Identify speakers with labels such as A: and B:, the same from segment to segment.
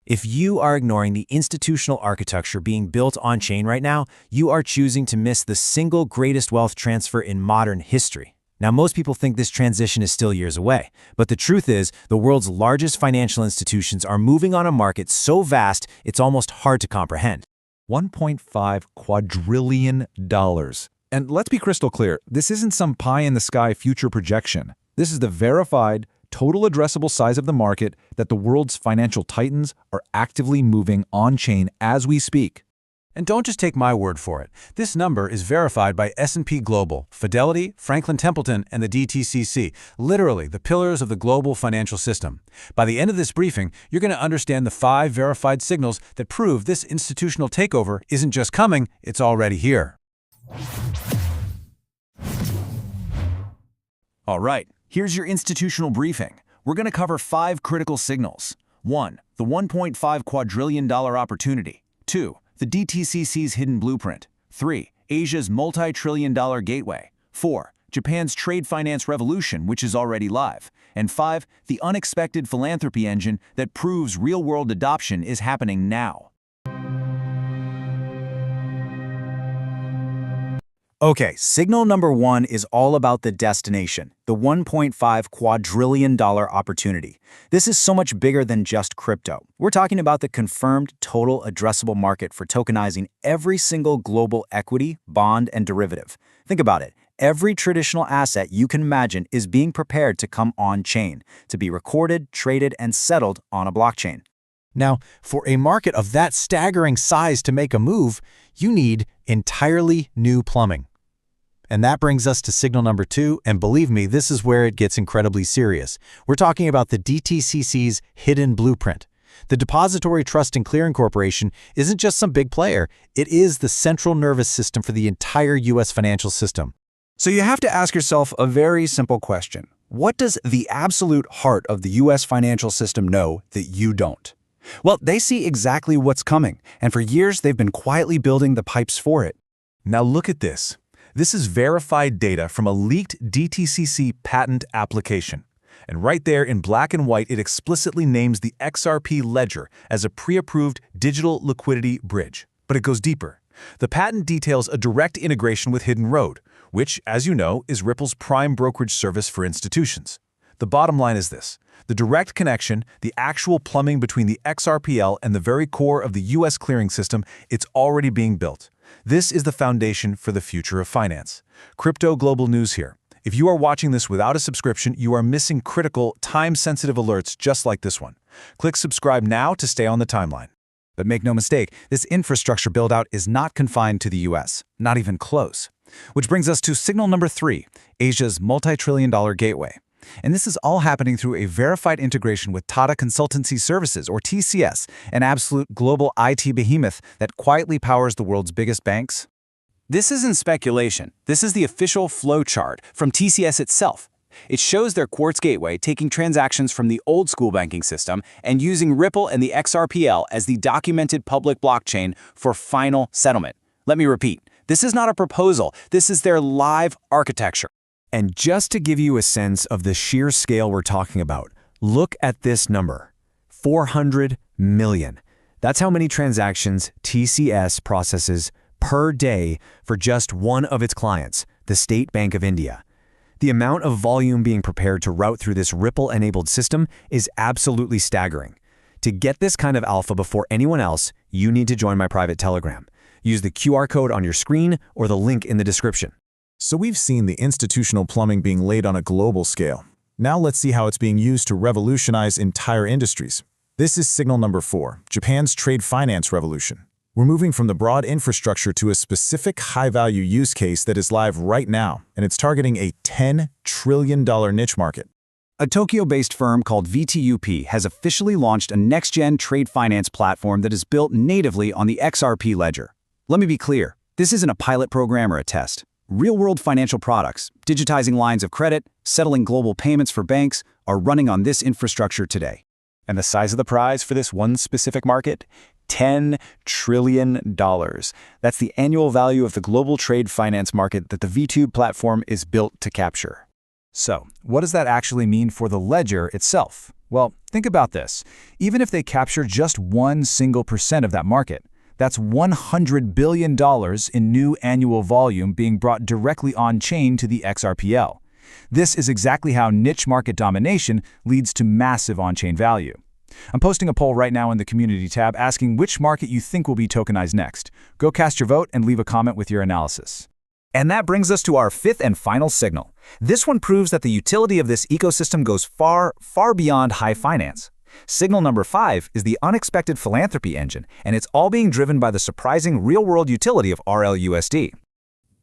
A: If you are ignoring the institutional architecture being built on-chain right now, you are choosing to miss the single greatest wealth transfer in modern history. Now, most people think this transition is still years away, but the truth is, the world's largest financial institutions are moving on a market so vast, it's almost hard to comprehend.
B: $1.5 quadrillion. And let's be crystal clear, this isn't some pie-in-the-sky future projection. This is the verified, total addressable size of the market that the world's financial titans are actively moving on-chain as we speak.
C: And don't just take my word for it. This number is verified by S&P Global, Fidelity, Franklin Templeton, and the DTCC, literally the pillars of the global financial system. By the end of this briefing, you're going to understand the 5 verified signals that prove this institutional takeover isn't just coming, it's already here.
D: All right, here's your institutional briefing. We're going to cover 5 critical signals. 1. The $1.5 quadrillion opportunity. 2. The DTCC's hidden blueprint. 3. Asia's multi-trillion-dollar gateway. 4. Japan's trade finance revolution, which is already live. And 5. The unexpected philanthropy engine that proves real-world adoption is happening now.
A: Okay, signal number 1 is all about the destination, the $1.5 quadrillion opportunity. This is so much bigger than just crypto. We're talking about the confirmed total addressable market for tokenizing every single global equity, bond, and derivative. Think about it. Every traditional asset you can imagine is being prepared to come on-chain, to be recorded, traded, and settled on a blockchain.
C: Now, for a market of that staggering size to make a move, you need entirely new plumbing. And that brings us to signal number 2, and believe me, this is where it gets incredibly serious. We're talking about the DTCC's hidden blueprint. The Depository Trust and Clearing Corporation isn't just some big player, it is the central nervous system for the entire U.S. financial system.
E: So you have to ask yourself a very simple question. What does the absolute heart of the U.S. financial system know that you don't? Well, they see exactly what's coming, and for years they've been quietly building the pipes for it.
B: Now look at this. This is verified data from a leaked DTCC patent application. And right there in black and white, it explicitly names the XRP Ledger as a pre-approved digital liquidity bridge. But it goes deeper. The patent details a direct integration with Hidden Road, which, as you know, is Ripple's prime brokerage service for institutions. The bottom line is this. The direct connection, the actual plumbing between the XRPL and the very core of the U.S. clearing system, it's already being built. This is the foundation for the future of finance. Crypto Global News here. If you are watching this without a subscription, you are missing critical, time-sensitive alerts just like this one. Click subscribe now to stay on the timeline.
E: But make no mistake, this infrastructure build-out is not confined to the U.S., not even close. Which brings us to signal number 3, Asia's multi-trillion-dollar gateway. And this is all happening through a verified integration with Tata Consultancy Services, or TCS, an absolute global IT behemoth that quietly powers the world's biggest banks.
D: This isn't speculation. This is the official flowchart from TCS itself. It shows their Quartz Gateway taking transactions from the old-school banking system and using Ripple and the XRPL as the documented public blockchain for final settlement. Let me repeat. This is not a proposal. This is their live architecture.
A: And just to give you a sense of the sheer scale we're talking about, look at this number, 400 million. That's how many transactions TCS processes per day for just one of its clients, the State Bank of India. The amount of volume being prepared to route through this Ripple-enabled system is absolutely staggering. To get this kind of alpha before anyone else, you need to join my private Telegram. Use the QR code on your screen or the link in the description.
B: So we've seen the institutional plumbing being laid on a global scale. Now let's see how it's being used to revolutionize entire industries. This is signal number 4, Japan's trade finance revolution. We're moving from the broad infrastructure to a specific high-value use case that is live right now, and it's targeting a $10 trillion niche market.
E: A Tokyo-based firm called VTUP has officially launched a next-gen trade finance platform that is built natively on the XRP Ledger. Let me be clear, this isn't a pilot program or a test. Real-world financial products, digitizing lines of credit, settling global payments for banks, are running on this infrastructure today.
D: And the size of the prize for this one specific market? $10 trillion. That's the annual value of the global trade finance market that the VTUP platform is built to capture.
E: So, what does that actually mean for the ledger itself? Well, think about this. Even if they capture just 1% of that market, that's $100 billion in new annual volume being brought directly on-chain to the XRPL. This is exactly how niche market domination leads to massive on-chain value. I'm posting a poll right now in the community tab asking which market you think will be tokenized next. Go cast your vote and leave a comment with your analysis. And that brings us to our fifth and final signal. This one proves that the utility of this ecosystem goes far, far beyond high finance. Signal number 5 is the unexpected philanthropy engine, and it's all being driven by the surprising real-world utility of RLUSD.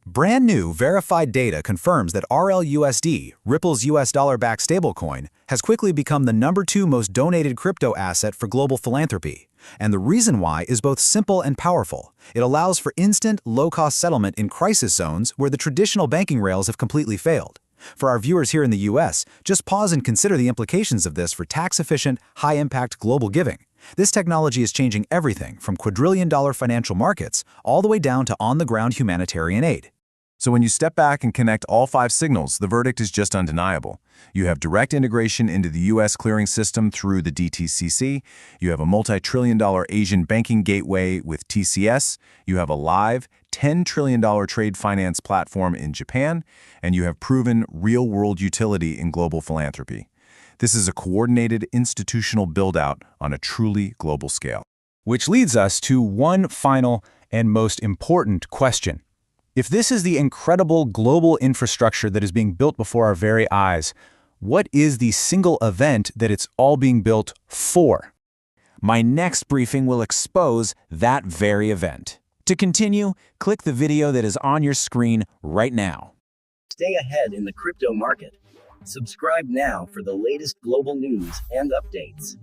E: Brand new verified data confirms that RLUSD, Ripple's US dollar-backed stablecoin, has quickly become the #2 most donated crypto asset for global philanthropy. And the reason why is both simple and powerful. It allows for instant, low-cost settlement in crisis zones where the traditional banking rails have completely failed. For our viewers here in the US, just pause and consider the implications of this for tax-efficient, high-impact global giving. This technology is changing everything from quadrillion-dollar financial markets all the way down to on-the-ground humanitarian aid.
B: So when you step back and connect all 5 signals, the verdict is just undeniable. You have direct integration into the U.S. clearing system through the DTCC. You have a multi-trillion-dollar Asian banking gateway with TCS. You have a live $10 trillion trade finance platform in Japan. And you have proven real-world utility in global philanthropy. This is a coordinated institutional build-out on a truly global scale.
E: Which leads us to one final and most important question. If this is the incredible global infrastructure that is being built before our very eyes, what is the single event that it's all being built for?
D: My next briefing will expose that very event. To continue, click the video that is on your screen right now.
F: Stay ahead in the crypto market. Subscribe now for the latest global news and updates.